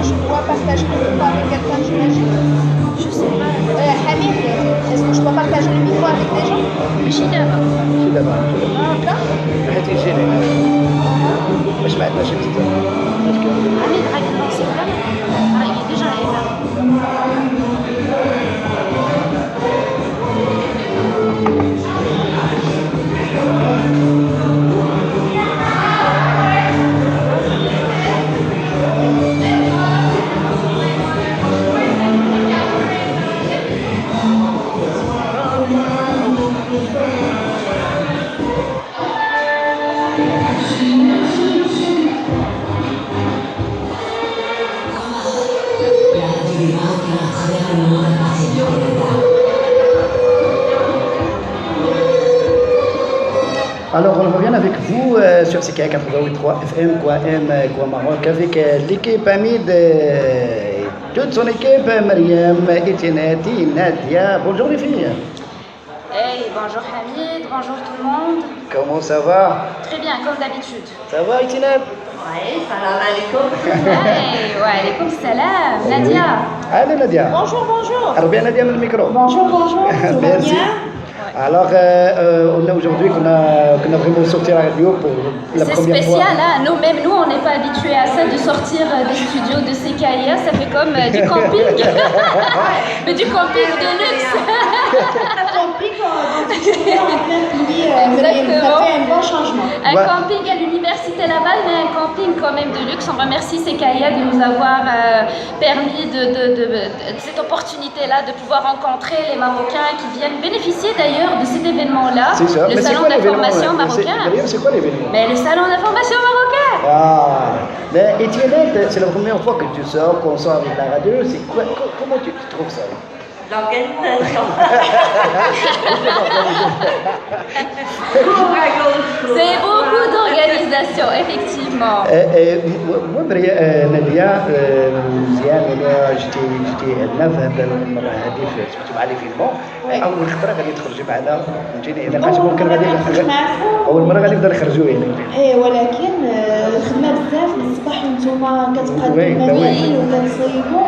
je dois partager le micro avec quelqu'un, j'imagine? Je sais pas. Hamid, est-ce que je dois partager le micro avec des gens? ماشي دابا. شي دابا لا؟ حيت يجيني واش ما عندناش بزاف Hamid غادي نلونسي دابا. راه il est déjà là. Alors, on revient avec vous sur CKA 88.3 FM, quoi M, quoi Maroc, avec l'équipe Hamid, toute son équipe, Mariam, Etienne, Nadia. Bonjour les filles. Hey, bonjour Hamid, bonjour tout le monde. Comment ça va? Très bien, comme d'habitude. Ça va Etienne? Oui, salam alaikum. Hey, wa alaykoum salam. Nadia. Allez Nadia. Bonjour, bonjour. Alors bien Nadia, le micro. Bonjour, bonjour. Tout va Merci. bien? Alors, on a aujourd'hui qu'on a vraiment sorti à la radio pour la C'est première fois. spécial, hein? Nous-mêmes, nous, on n'est pas habitués à ça, de sortir des studios de CKIA, ça fait comme du camping. Mais du camping de luxe. Un camping dans une journée en plein pays, ça fait un bon changement. Un Ouais. camping à l'Université Laval, mais un camping quand même de luxe. On remercie CKIA de nous avoir permis de cette opportunité-là de pouvoir rencontrer les Marocains qui viennent bénéficier d'ailleurs de cet événement-là, C'est ça. le Mais c'est salon quoi l'événement, d'information là? marocain. D'ailleurs, c'est quoi l'événement? Mais le salon d'information marocain. Ah, mais Etienne, c'est la première fois que tu sors, qu'on sort avec la radio. C'est quoi, comment tu trouves ça? L'organisation. C'est beaucoup d'organisation, effectivement. moi Nadia مزيان انا جيتي عندنا في هذا المره هذه سمعتوا معنا فيلمون اول خطره غادي تخرجي معنا فهمتيني انا قلت ممكن غادي اول مره غادي نقدر نخرجوا يعني ايه ولكن الخدمه بزاف من الصباح وانتوما كتقدموا وي. المنازل وكتصيبوا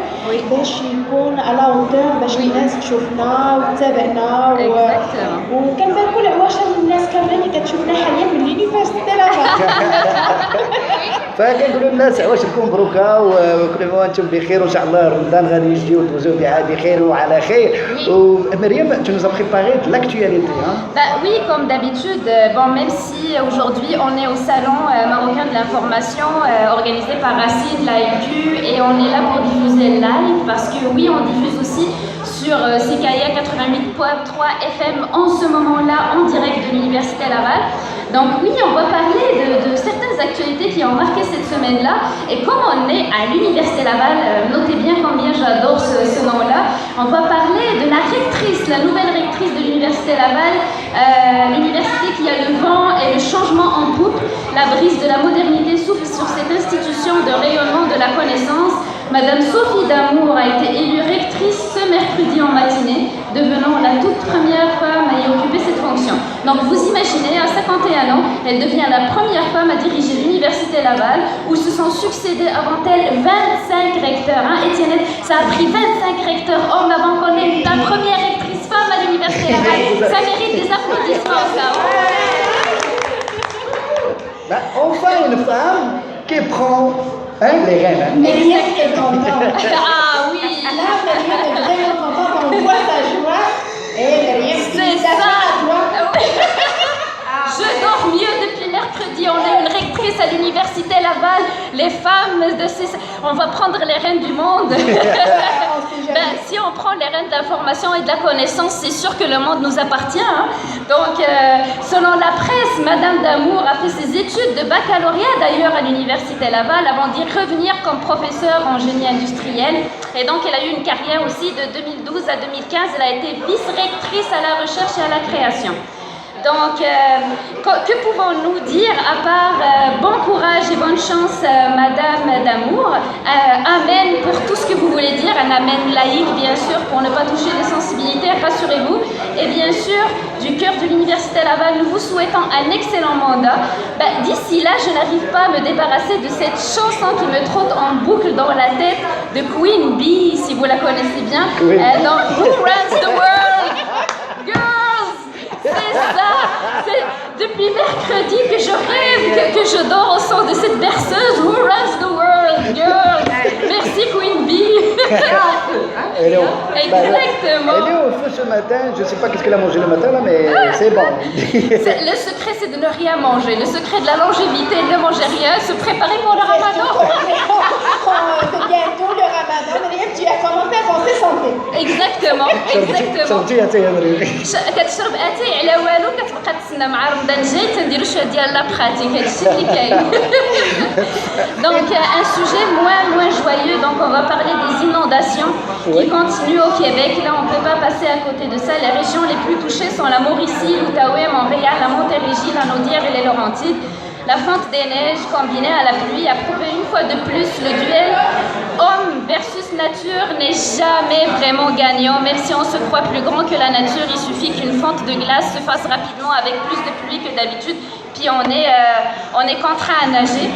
باش يكون على اوتور باش الناس تشوفنا وتتابعنا Exactement. وكنباركوا العواشر الناس كاملين اللي كتشوفنا حاليا من لونيفرسيتي لافال. فكنقولوا للناس عواشركم مبروكه وكل عام وانتم بخير وان شاء الله رمضان غادي يجي وتوزوا بها بخير وعلى خير. ومريم tu nous as préparé de l'actualité hein? Bah oui, comme d'habitude, bon, même si aujourd'hui on est au salon marocain de l'information organisé par Racine, l'AIQ, et on est là pour diffuser live parce que oui, on diffuse aussi sur CKIA 88.3 FM en ce moment-là en direct de l'Université Laval. Donc oui, on va parler de certaines actualités qui ont marqué cette semaine-là. Et comme on est à l'Université Laval, notez bien combien j'adore ce nom-là, on va parler de la rectrice, la nouvelle rectrice de l'Université Laval, l'université qui a le vent et le changement en poupe. La brise de la modernité souffle sur cette institution de rayonnement de la connaissance. Madame Sophie Damour a été élue rectrice ce mercredi en matinée, devenant la toute première femme à y occuper cette fonction. Donc vous imaginez, à 51 ans, elle devient la première femme à diriger l'Université Laval, où se sont succédés avant elle 25 recteurs. Hein, Etienne, ça a pris 25 recteurs hommes avant qu'on ait la première rectrice femme à l'Université Laval. Ça mérite des applaudissements, ça. Bah, enfin une femme qui prend les rênes. Hein? Myriam est contente. Ah oui. Là, Myriam est vraiment contente, on voit sa joie. Et Myriam, C'est ça. à toi. Je dors mieux depuis mercredi. On a une rectrice à l'Université Laval. Les femmes de ces... On va prendre les rênes du monde. Ben, si on prend les rênes de l'information et de la connaissance, c'est sûr que le monde nous appartient. Hein. Donc, selon la presse, Madame Damour a fait ses études de baccalauréat d'ailleurs à l'Université Laval avant d'y revenir comme professeure en génie industriel. Et donc, elle a eu une carrière aussi de 2012 à 2015. Elle a été vice-rectrice à la recherche et à la création. Donc, que pouvons-nous dire à part bon courage et bonne chance, Madame Damour, amen pour tout ce que vous voulez dire, un amen laïque bien sûr pour ne pas toucher les sensibilités, rassurez-vous. Et bien sûr, du cœur de l'Université Laval, nous vous souhaitons un excellent mandat. D'ici là, je n'arrive pas à me débarrasser de cette chanson qui me trotte en boucle dans la tête de Queen Bee, si vous la connaissez bien, dans Who Runs the World? Girls! C'est ça! C'est depuis mercredi que je rêve, que je dors au son de cette berceuse. Who runs the world? Girls! Merci Queen Bee! Elle est Exactement! Elle est au feu ce matin, je ne sais pas qu'est-ce qu'elle a mangé le matin là, mais c'est bon. Le secret, c'est de ne rien manger. Le secret de la longévité, de ne manger rien, se préparer pour le ramadan. C'est bientôt le ramadan, Myriam, tu as commencé à penser santé. Exactement, exactement. صوتي أتي أدري. كتشرب اتاي على والو كتبقى تسنى مع رمضان جاي تنديرو شويه ديال لا براتيك هادشي اللي كاين. Donc un sujet moins joyeux, donc on va parler des inondations qui continuent au Québec. Là on ne peut pas passer à côté de ça. Les régions les plus touchées sont la Mauricie, l'Outaouais, Montréal, la Montérégie, la Naudière et les Laurentides. La fonte des neiges combinée à la pluie a prouvé une fois de plus le duel homme versus nature n'est jamais vraiment gagnant. Même si on se croit plus grand que la nature, il suffit qu'une fonte de glace se fasse rapidement avec plus de pluie que d'habitude, puis on est contraint à nager.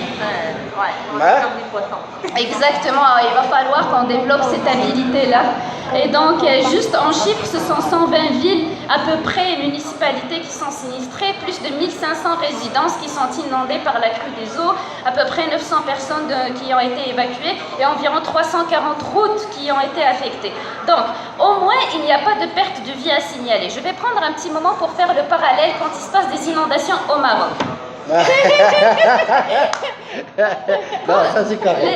Comme des poissons. Exactement, il va falloir qu'on développe cette habilité-là. Et donc, juste en chiffres, ce sont 120 villes, à peu près, municipalités qui sont sinistrées, plus de 1500 résidences qui sont inondées par la crue des eaux, à peu près 900 personnes qui ont été évacuées et environ 340 routes qui ont été affectées. Donc, au moins, il n'y a pas de perte de vie à signaler. Je vais prendre un petit moment pour faire le parallèle quand il se passe des inondations au Maroc. Non, ça c'est correct.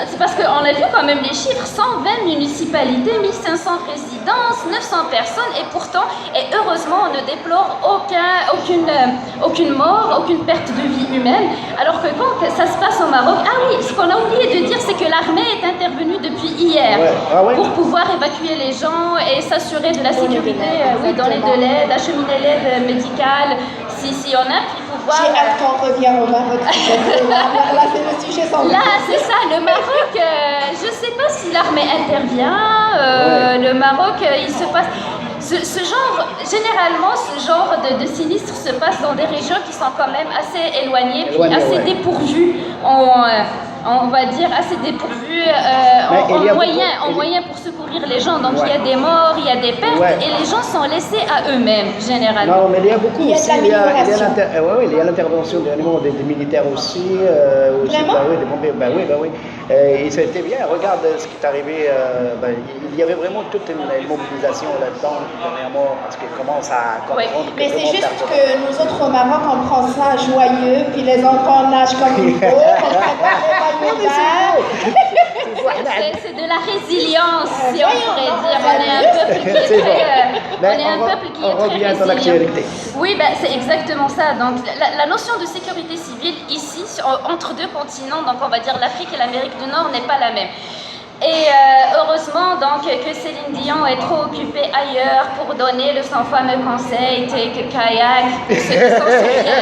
C'est parce qu'on a vu quand même les chiffres, 120 municipalités, 1500 résidences, 900 personnes et pourtant, et heureusement, on ne déplore aucune mort, aucune perte de vie humaine. Alors que quand ça se passe au Maroc, ah oui, ce qu'on a oublié de dire, c'est que l'armée est intervenue depuis hier pour pouvoir évacuer les gens et s'assurer de la sécurité, donner de l'aide, acheminer l'aide médicale si on a, puis pouvoir... J'ai hâte qu'on revienne au Maroc. Là, c'est le sujet sans Là, c'est ça, le Maroc, je ne sais pas si l'armée intervient, le Maroc, il se passe... Ce genre, généralement, ce genre de sinistre se passe dans des régions qui sont quand même assez éloignées, puis assez dépourvues on va dire assez dépourvues en moyens pour secourir les gens. Donc il y a des morts, il y a des pertes et les gens sont laissés à eux-mêmes, généralement. Non, mais il y a beaucoup il y a aussi. Il y a l'intervention des militaires aussi. Vraiment? Oui. Et c'était bien. Regarde ce qui est arrivé. Il y avait vraiment toute une mobilisation là-dedans, dernièrement, parce qu'ils commencent à comprendre que mais c'est juste que nous autres au Maroc, on prend ça joyeux, puis les enfants nagent comme il faut, c'est de la résilience, si on pourrait dire. On est un peuple qui est très résilient. Oui, c'est exactement ça. Donc, la notion de sécurité civile ici, entre deux continents, donc on va dire l'Afrique et l'Amérique du Nord, n'est pas la même. Et heureusement donc que Céline Dion est trop occupée ailleurs pour donner son fameux conseil take a kayak pour ceux qui s'en souviennent.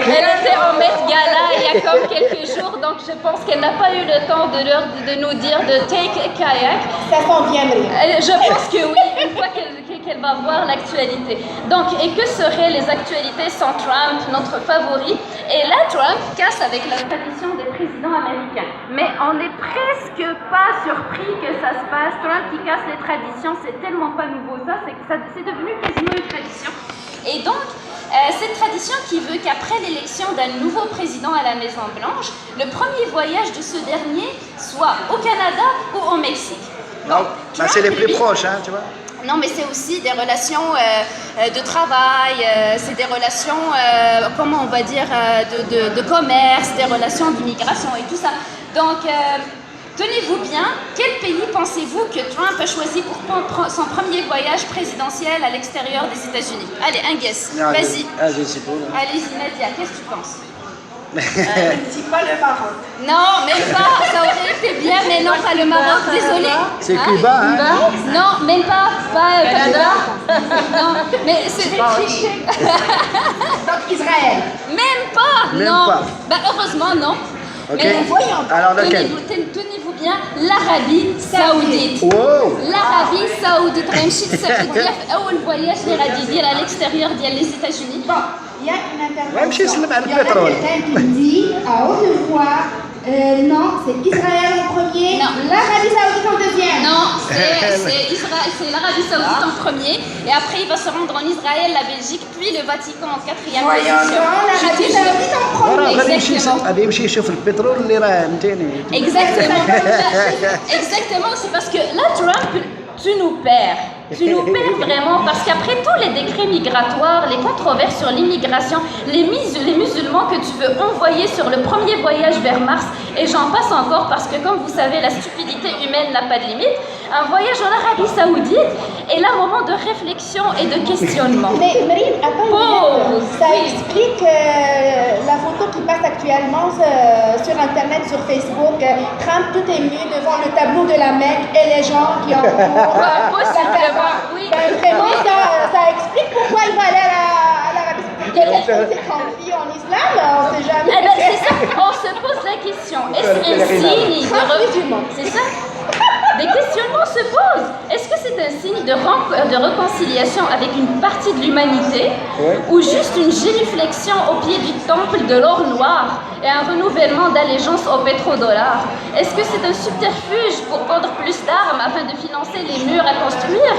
Elle était en Met Gala il y a comme quelques jours, donc je pense qu'elle n'a pas eu le temps de nous dire de take a kayak. Ça s'en viendrait. Je pense que oui, une fois qu'elle va voir l'actualité. Donc, et que seraient les actualités sans Trump, notre favori? Et là, Trump casse avec la tradition des présidents américains. Mais on n'est presque pas surpris que ça se passe. Trump qui casse les traditions, c'est tellement pas nouveau ça, c'est devenu quasiment une tradition. Et donc, cette tradition qui veut qu'après l'élection d'un nouveau président à la Maison-Blanche, le premier voyage de ce dernier soit au Canada ou au Mexique. Non, c'est les plus proches, hein, tu vois. Non, mais c'est aussi des relations de travail, c'est des relations, comment on va dire, de commerce, des relations d'immigration et tout ça. Donc, tenez-vous bien, quel pays pensez-vous que Trump a choisi pour son premier voyage présidentiel à l'extérieur des États-Unis? Allez, un guess, vas-y. Je sais pas. Allez-y, Nadia, qu'est-ce que tu penses? Ne dis pas le Maroc. Non, même pas, ça aurait été bien, mais non, pas le Maroc, désolé. C'est Cuba, hein? Non, même pas Canada. Non, mais c'est triché. Donc Israël. Même pas, non. Heureusement, non. Ok. Mais voyons, alors lequel? tenez-vous bien, l'Arabie Saoudite. واو L'Arabie Saoudite غنمشي للسعودية في أول فواياج اللي غادي يدير à l'extérieur ديال les États-Unis. Bon, il y a une intervention. غنمشي يسلم على Il y en a البترول. quelqu'un qui dit à haute voix, non, c'est Israël en premier, Non. l'Arabie Saoudite en deuxième. Non, c'est l'Arabie Saoudite en premier, et après il va se rendre en Israël, la Belgique, puis le Vatican en quatrième Voyons position. donc, l'Arabie Je te jure. Saoudite en وراه premier. Exactement. غادي يمشي يشوف البترول اللي راه فهمتيني. Exactement. Exactement, c'est parce que là, Trump, tu nous perds. Tu nous perds vraiment parce qu'après tous les décrets migratoires, les controverses sur l'immigration, les musulmans que tu veux envoyer sur le premier voyage vers Mars, et j'en passe encore parce que comme vous savez, la stupidité humaine n'a pas de limite, un voyage en Arabie Saoudite est là un moment de réflexion et de questionnement. Mais Marie, attends une Pause. minute. Ça explique la photo qui passe actuellement sur Internet, sur Facebook. Trump tout ému devant le tableau de la Mecque et les gens qui entourent Possiblement, oui. Ben, vraiment, ça explique pourquoi il va aller à l'Arabie Saoudite. Peut-être que c'est confié en islam, on ne sait jamais. Eh ben, c'est ça, on se pose la question. Est-ce un signe C'est ça. Des questionnements se posent. Est-ce que c'est un signe de réconciliation avec une partie de l'humanité ou juste une génuflexion au pied du temple de l'or noir et un renouvellement d'allégeance au pétrodollar? Est-ce que c'est un subterfuge pour vendre plus d'armes afin de financer les murs à construire?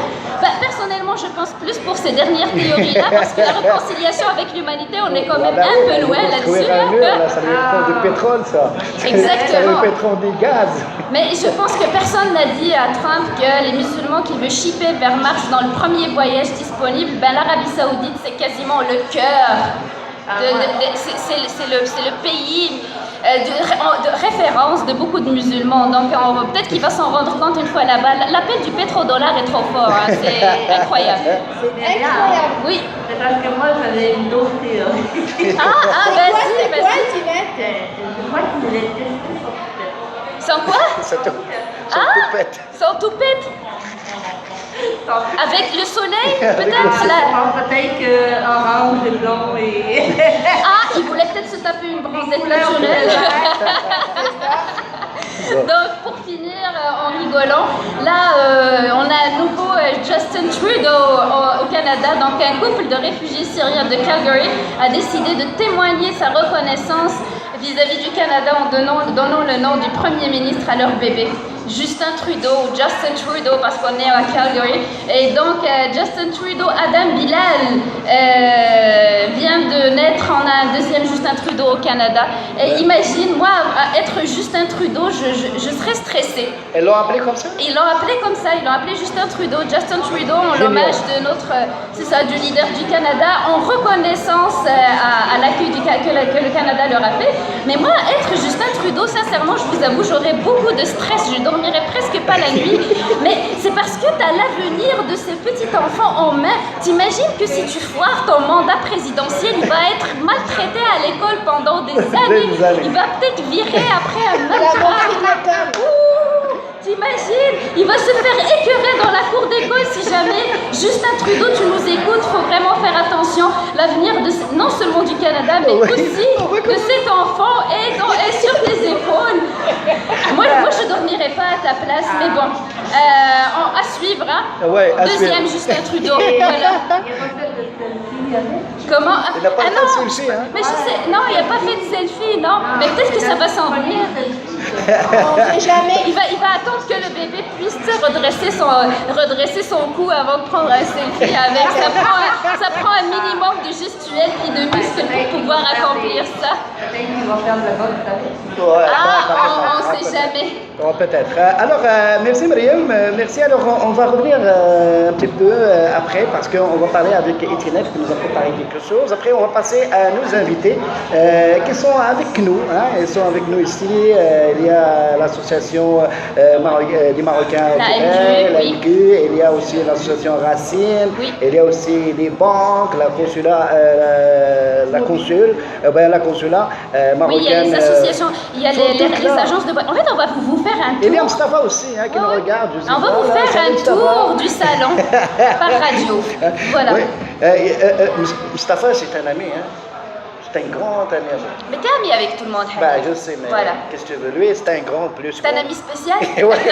Personnellement, je pense plus pour ces dernières théories-là parce que la réconciliation avec l'humanité, on est quand même un peu loin là-dessus. un mur, là, ça lui prend du pétrole, ça. Exactement. Ça lui prend du gaz. Mais je pense que personne n'a dit à Trump que les musulmans qu'il veut shipper vers Mars dans le premier voyage disponible, ben l'Arabie Saoudite c'est quasiment le cœur. C'est le pays de référence de beaucoup de musulmans. Donc peut-être qu'il va s'en rendre compte une fois là-bas. L'appel du pétrodollar est trop fort, hein. C'est incroyable. C'est incroyable. Oui. C'est parce que moi j'avais une autre théorie. Vas-y, C'est quoi, vas-y. Tinette? Je crois qu'il est testé sur Twitter. Sans quoi? Ça toupette. Sans toupette. Avec le soleil, peut-être là. Peut-être qu'orange et blanc et... Il voulait peut-être se taper une bronzette naturelle. Donc pour finir en rigolant, là on a à nouveau Justin Trudeau au Canada. Donc un couple de réfugiés syriens de Calgary a décidé de témoigner sa reconnaissance vis-à-vis du Canada en donnant le nom du Premier ministre à leur bébé. Justin Trudeau, parce qu'on est à Calgary. Et donc, Justin Trudeau, Adam Bilal vient de naître. On a un deuxième Justin Trudeau au Canada. Et imagine, moi, être Justin Trudeau, je serais stressée. Ils l'ont appelé comme ça? Ils l'ont appelé comme ça, ils l'ont appelé Justin Trudeau en l'hommage de du leader du Canada, en reconnaissance à l'accueil que le Canada leur a fait. Mais moi, être Justin Trudeau, sincèrement, je vous avoue, j'aurais beaucoup de stress, je dormirais presque pas la nuit. Mais c'est parce que tu as l'avenir de ces petits enfants en main. T'imagines que si tu foires ton mandat présidentiel, il va être maltraité à l'école pendant des années. Il va peut-être virer après un matin. T'imagines? Il va se faire écœurer dans la cour d'école si jamais. Justin Trudeau, tu nous écoutes, il faut vraiment faire attention. L'avenir non seulement du Canada, mais aussi de cet enfant est sur tes épaules. Moi, je ne dormirais pas à ta place, mais bon, à suivre. Hein. Deuxième Justin Trudeau. Voilà. Comment? Il n'a pas fait de selfie, hein? Mais je sais, non, il n'a pas fait de selfie, non. Mais peut-être que ça va s'en venir. On ne sait jamais. Il va attendre que le bébé puisse redresser son cou avant de prendre un selfie avec. Ça prend un minimum de gestuelle et de muscles pour pouvoir accomplir ça. Peut-être qu'il va faire de la bonne famille. On ne sait jamais. Peut-être. Alors, merci Mariam. Merci. Alors, on va revenir un petit peu après parce qu'on va parler avec Etienne qui nous a préparé quelque chose. Après, on va passer à nos invités qui sont avec nous. Hein. Ils sont avec nous ici. Il y a l'association des Marocains au Québec, la MQ. Il y a aussi l'association Racine. Oui. Il y a aussi les banques, la consulat marocaine. Oui, il y a les associations, il y a les agences de... En fait, on va vous faire un tour. Il y a Mustafa aussi qui nous regarde. On va vous faire un tour du salon par radio. Voilà. Oui. Mustafa, c'est un ami. Hein. c'est un grand ami à moi. Mais t'es ami avec tout le monde, Bah, Hakim. je sais, mais Voilà. qu'est-ce que tu veux? Lui, c'est un grand plus. C'est un ami spécial. Ouais.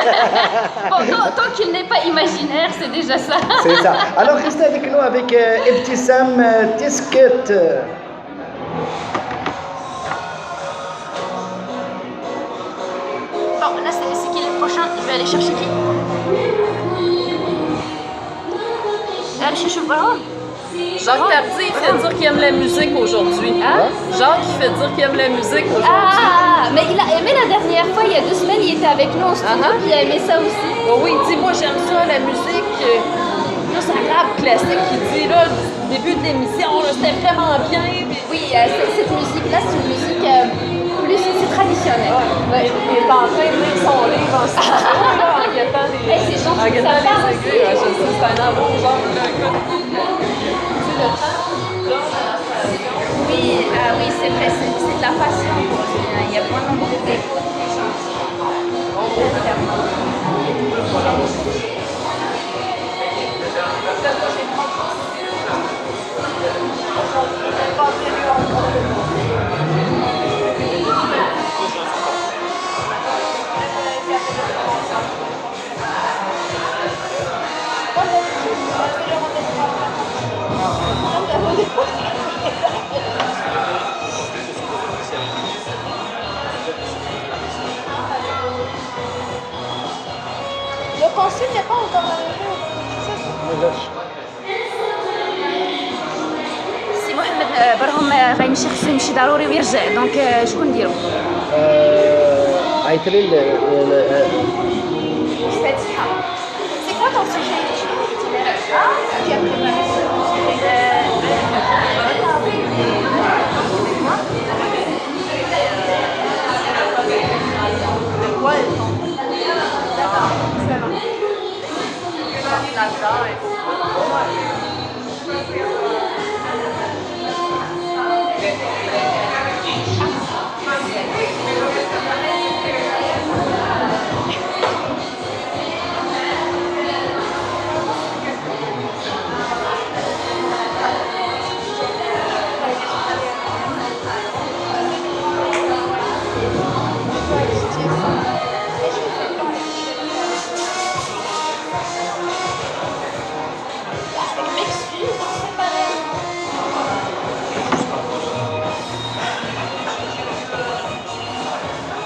Bon, tant qu'il n'est pas imaginaire, c'est déjà ça. C'est ça. Alors, restez avec nous avec Ibtissam Tisket. Bon, là, c'est qui le prochain? Il va aller chercher qui? Allez chercher Brahim. Jacques Tardy, il fait dire qu'il aime la musique aujourd'hui. Hein? Jacques, il fait dire qu'il aime la musique aujourd'hui. Ah, mais il a aimé la dernière fois, il y a 2 semaines, il était avec nous au studio, puis il a aimé ça aussi. Oh oui, il dit, moi j'aime ça, la musique. Là, c'est un rap classique qui dit, là, au début de l'émission, là, c'était vraiment bien. Puis... Oui, cette musique-là, c'est une musique plus c'est traditionnel. Ouais. Il est en train de lire son livre en studio, là, en guettant les, Hey, c'est gentil, en guettant ça part les aussi. aiguilles. Ouais, je sais, c'est un amour, genre, là, écoute. Oui, oui, c'est vrai, c'est de la passion pour lui. Hein. Il y a pas nombre d'écoutes. Le consul n'est pas encore arrivé. سي محمد برهم غيمشي خصو يمشي ضروري ويرجع دونك شكون نديرو؟ عيط لي Fatiha. C'est quoi ton sujet itinéraire? Tu as préparé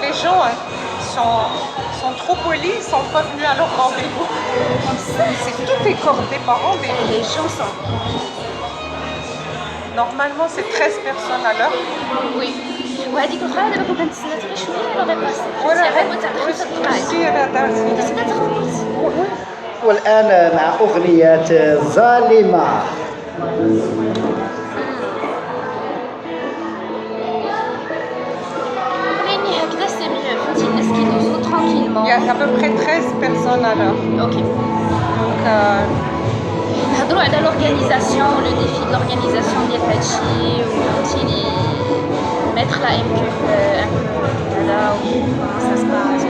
Les gens sont trop polis, ils sont pas venus à leur rendez-vous. Tout est cordé par rendez-vous. Les gens sont... Normalement, c'est 13 personnes à l'heure. Oui. وهذيك الأخرى دابا كنت كنتسنى غير شوية باغي باسي. ولا غير تاع 5 دقائق. aussi à la date. تسنى تخلص. والآن مع أغنية ظالمة. بغيني هكذا سي ميو فهمتي الناس كيدوزو tranquillement. Il y a à peu près 13 personnes à l'heure. اوكي. Donc, نهضروا على l'organisation, le défi de l'organisation ديال هادشي وفهمتيني mettre la MQ un peu là ou comment ça se passe.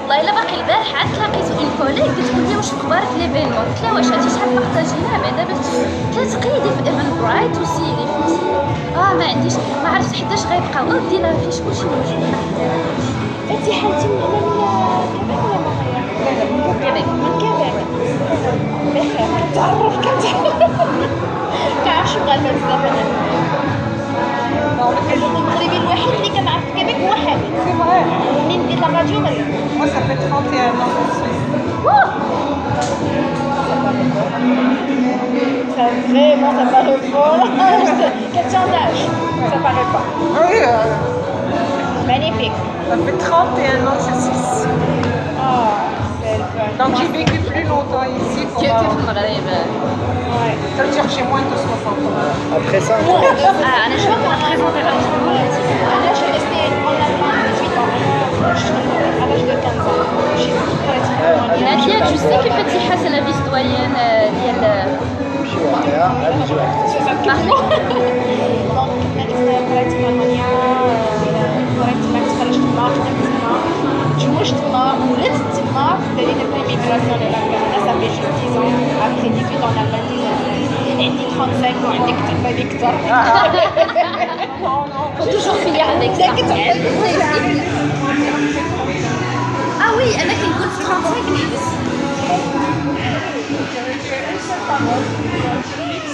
والله الا باقي البارح عاد تلاقيت اون كوليك كتقول لي واش اخبارك ليفينمون قلت لها واش عرفتي شحال بارطاجينا بعدا باش كانت قيدي في ايفن برايت وسيري فهمتي ما عنديش ما عرفتش حداش غيبقى والله دي لها فيش كلشي موجود انت حالتي من كيبيك ولا من كيبيك من كيبيك بخير كنتعرف كنعرف غالبا بزاف انا المغربي الوحيد اللي كنعرف في كيبيك هو حامد c'est vrai. منين دير لا راديو مريم Moi, ça fait 31 ans que je suis. Ça vraiment, ça paraît fort. Question d'âge, ça paraît pas. Oui, Magnifique. ça fait 31 ans que je suis ici. Oh, belle femme. Donc, j'ai vécu plus longtemps ici. كيف Pendant... المغرب Ça veut dire que j'ai moins de 60 ans. Après ça, انا شو نبريزونتي Là, je suis restée en Allemagne 18 ans. Je suis à l'âge de 15 ans. Je suis نادية جو سي كيف فتي حاسة لا فيس دويان ديال نمشيو عليها هذا الجو دونك كنا قريت في المانيا قريت تما تخرجت تما خدمت تما تزوجت تما ولدت تما بديت بريميغراسيون للكندا Belgique 10 ans, après 18 en Allemagne 10 ans, et ni 35 ans, Victor. Faut toujours finir avec ça. Ah oui, أنا كنت 35 minutes.